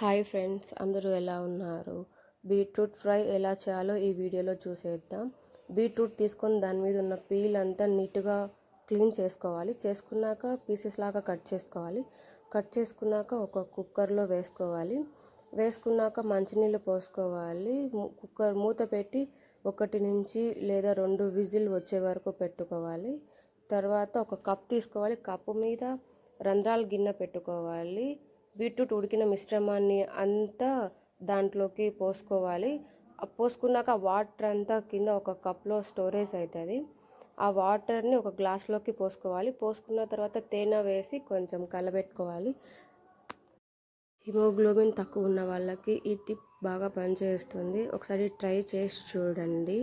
Hi friends, అందరూ ఎలా ఉన్నారు? బీట్రూట్ ఫ్రై ఎలా చేయాలో ఈ వీడియోలో చూసేద్దాం. బీట్రూట్ తీసుకొని దాని మీద ఉన్న పీల్ అంతా నీట్గా క్లీన్ చేసుకోవాలి. చేసుకున్నాక పీసెస్ లాగా కట్ చేసుకోవాలి. కట్ చేసుకున్నాక ఒక కుక్కర్లో వేసుకోవాలి. వేసుకున్నాక మంచినీళ్ళు పోసుకోవాలి. కుక్కర్ మూత పెట్టి 1 నుంచి లేదా 2 విజిల్ వచ్చే వరకు పెట్టుకోవాలి. తర్వాత ఒక కప్ తీసుకోవాలి. కప్పు మీద రంధ్రాల గిన్నె పెట్టుకోవాలి. బీట్రూట్ ఉడికిన మిశ్రమాన్ని అంతా దాంట్లోకి పోసుకోవాలి. పోసుకున్నాక వాటర్ అంతా కింద ఒక కప్లో స్టోరేజ్ అవుతుంది. ఆ వాటర్ని ఒక గ్లాస్లోకి పోసుకోవాలి. పోసుకున్న తర్వాత తేనె వేసి కొంచెం కలబెట్టుకోవాలి. హిమోగ్లోబిన్ తక్కువ ఉన్న వాళ్ళకి ఈ టిప్ బాగా పనిచేస్తుంది. ఒకసారి ట్రై చేసి చూడండి.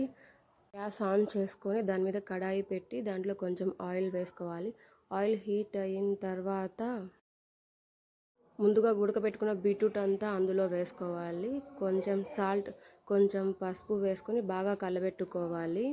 గ్యాస్ ఆన్ చేసుకొని దాని మీద కడాయి పెట్టి దాంట్లో కొంచెం ఆయిల్ వేసుకోవాలి. ఆయిల్ హీట్ అయిన తర్వాత ముందుగా ఉడకబెట్టుకున్న బీట్రూట్ అంతా అందులో వేసుకోవాలి. కొంచెం సాల్ట్, కొంచెం పసుపు వేసుకొని బాగా కలబెట్టుకోవాలి.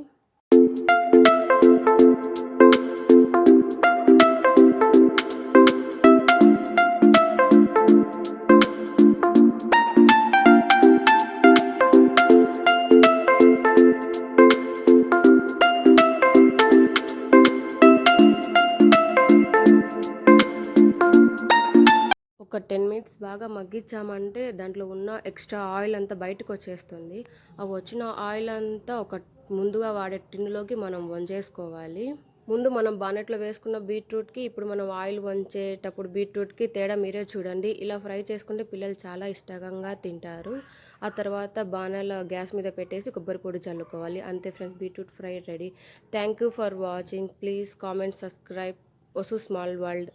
ఒక 10 మినిట్స్ బాగా మగ్గించామంటే దాంట్లో ఉన్న ఎక్స్ట్రా ఆయిల్ అంతా బయటకు వచ్చేస్తుంది. ఆ వచ్చిన ఆయిల్ అంతా ఒక ముందుగా వాడే టిన్నులోకి మనం వంచేసుకోవాలి. ముందు మనం బానెట్లో వేసుకున్న బీట్రూట్కి ఇప్పుడు మనం ఆయిల్ వంచేటప్పుడు బీట్రూట్కి తేడా మీరే చూడండి. ఇలా ఫ్రై చేసుకుంటే పిల్లలు చాలా ఇష్టంగా తింటారు. ఆ తర్వాత బాణాల గ్యాస్ మీద పెట్టేసి కొబ్బరి పొడి చల్లుకోవాలి. అంతే friends, beetroot fry ready. Thank you for watching. Please comment, subscribe. ఒసు స్మాల్ వరల్డ్.